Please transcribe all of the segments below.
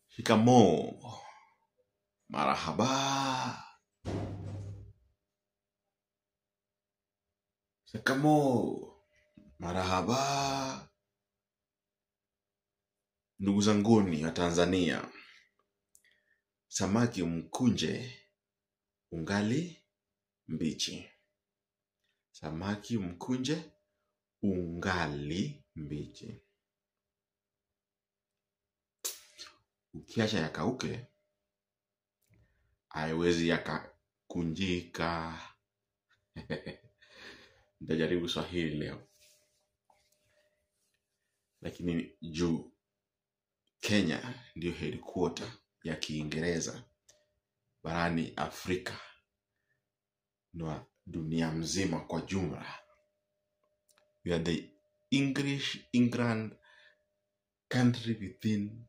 Shikamoo. Marahaba. Shikamoo. Marahaba. Ndugu zanguni wa Tanzania, samaki mkunje ungali mbichi. Samaki mkunje ungali mbichi. Ukiacha yakauke, haiwezi yakakunjika. Nitajaribu Swahili leo. Lakini juu Kenya ndio headquarter ya Kiingereza barani Afrika na dunia mzima kwa jumla. We are the England country within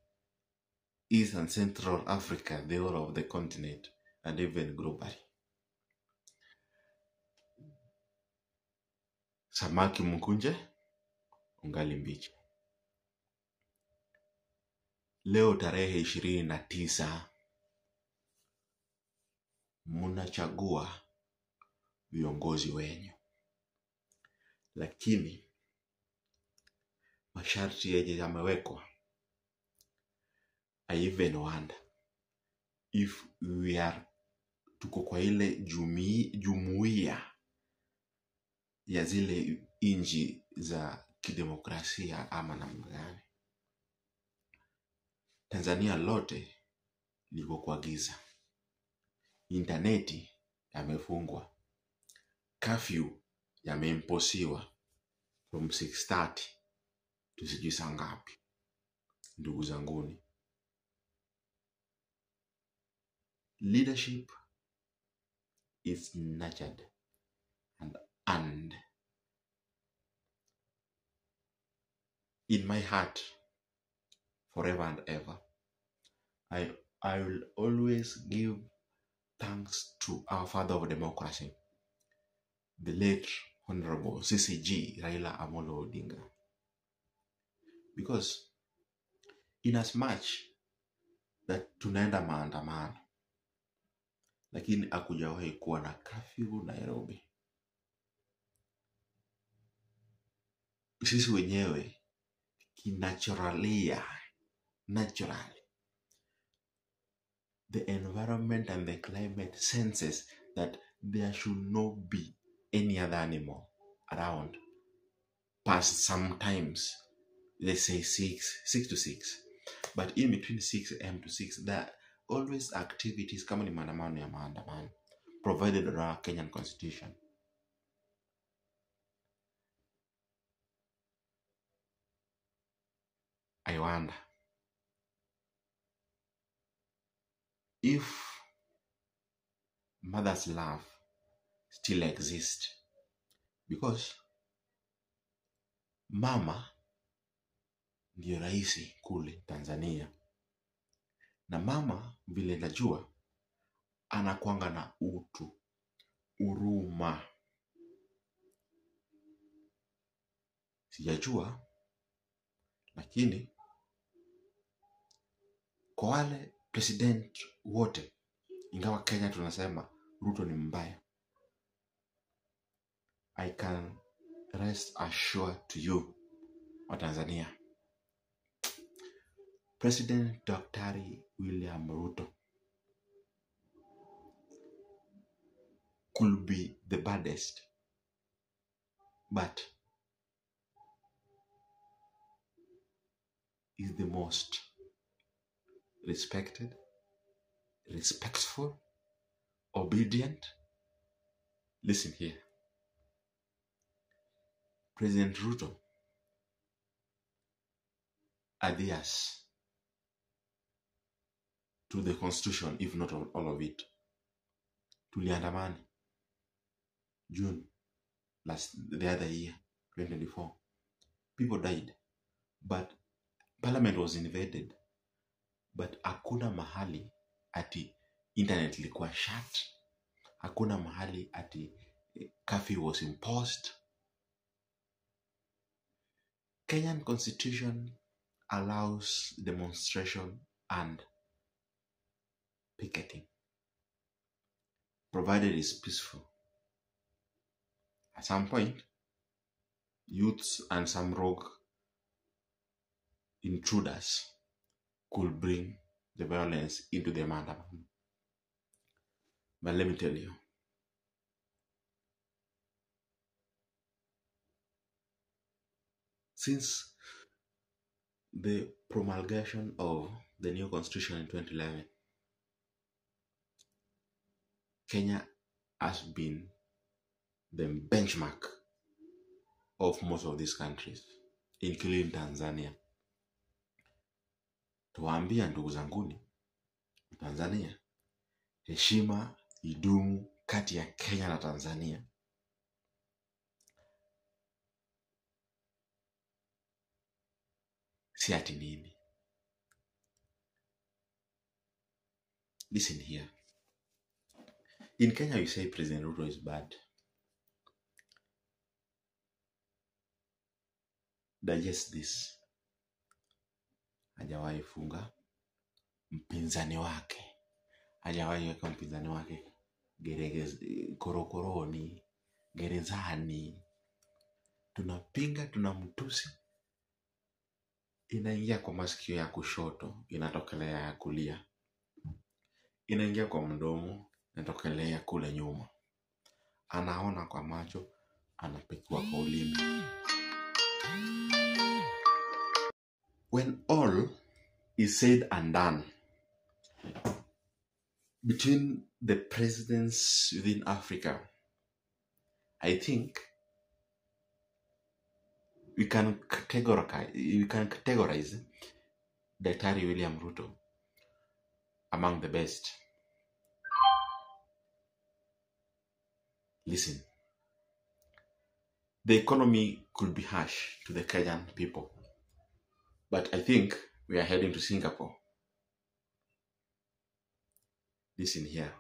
East and Central Africa, the whole of the continent, and even globally. Samaki mkunje ungali mbichi. Leo tarehe 29 mnachagua viongozi wenyu. Lakini masharti yenye yamewekwa, I even wonder if we are tuko kwa ile jumuiya ya zile inji za kidemokrasia ama namna gani. Tanzania lote liko kwa giza. Interneti yamefungwa. Curfew yameimposiwa from 6:30 to sijui saa ngapi. Ndugu zanguni, leadership is nurtured and earned. In my heart, forever and ever, I will always give thanks to our father of democracy, the late Honorable CCG Raila Amolo Odinga. Because in as much that tunaenda maandamano, lakini hakujawahi kuwa na curfew Nairobi. Sisi wenyewe naturally, the environment and the climate senses that there should not be any other animal around past sometimes, let's say 6 to 6. But in between 6 a.m. to 6, there are always activities kama ni maandamano ya maandamano, provided under our Kenyan constitution. I wonder if mother's love still exists, because mama ndiyo raisi kule Tanzania, na mama vile najua anakuanga na utu, huruma. Sijajua, lakini kwa wale president wote, ingawa Kenya tunasema Ruto ni mbaya, I can rest assured to you wa Tanzania, President Dr. William Ruto could be the baddest, but is the most respected, respectful, obedient. Listen here. President Ruto adheres to the constitution, if not all of it. Tuliandamani June the other year, 2024. People died, but parliament was invaded. But hakuna mahali ati internet ilikuwa shut. Hakuna mahali ati curfew was imposed. Kenyan constitution allows demonstration and picketing, provided it's peaceful. At some point, youths and some rogue intruders could bring the violence into the mandamam. But let me tell you, since the promulgation of the new constitution in 2011, Kenya has been the benchmark of most of these countries, including Tanzania. Tuwaambia ndugu zanguni, Tanzania, heshima idumu kati ya Kenya na Tanzania. Si ati nini. Listen here. In Kenya, we say President Ruto is bad. Digest this. Hajawahi funga mpinzani wake. Hajawahi weka mpinzani wake korokoroni, gerezani. Tunapinga, tunamtusi. Inaingia kwa masikio ya kushoto, inatokelea ya kulia. Inaingia kwa mdomo, inatokelea kule nyuma. Anaona kwa macho, anapekua kwa ulimi. When all is said and done, between the presidents within Africa, I think we can categorize Daktari William Ruto among the best. Listen, the economy could be harsh to the Kenyan people, but I think we are heading to Singapore. Listen here,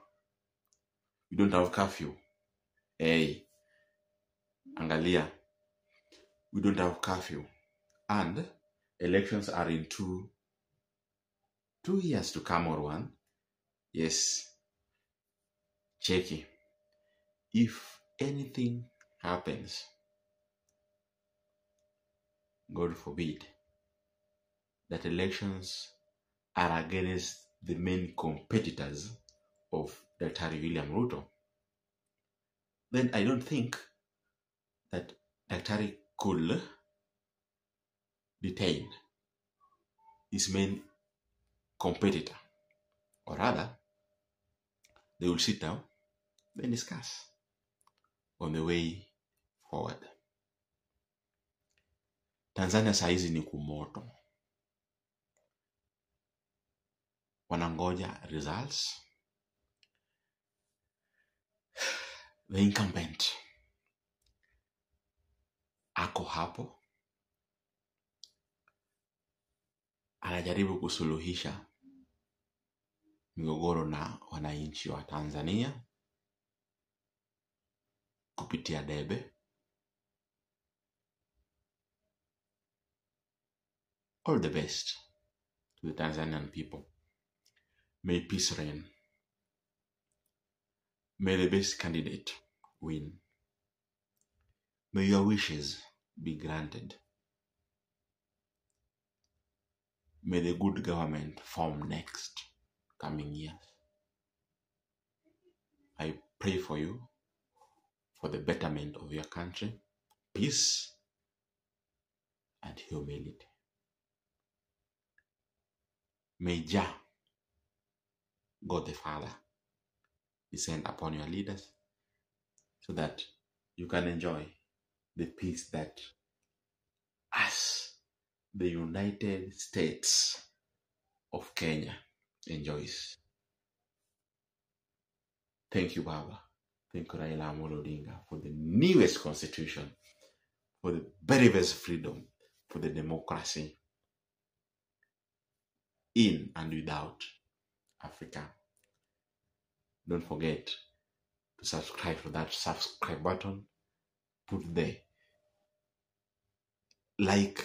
we don't have curfew. Hey, angalia, we don't have curfew, and elections are in 2 years to come, or 1. Yes, checky. If anything happens, God forbid, that elections are against the main competitors of Daktari William Ruto, then I don't think that Daktari could detain his main competitor. Or rather, they will sit down and discuss on the way forward. Tanzania saizi ni kumoto. Wanangoja results. The incumbent ako hapo, anajaribu kusuluhisha migogoro na wananchi wa Tanzania kupitia debe. All the best to the Tanzanian people. May peace reign. May the best candidate win. May your wishes be granted. May the good government form next coming years. I pray for you, for the betterment of your country, peace and humility. May Jah, God the Father, descend upon your leaders so that you can enjoy the peace that us, the United States of Kenya, enjoys. Thank you, Baba. Thank you, Raila Amolo Odinga, for the newest constitution, for the very best freedom, for the democracy in and without Africa. Don't forget to subscribe to that subscribe button. Put the like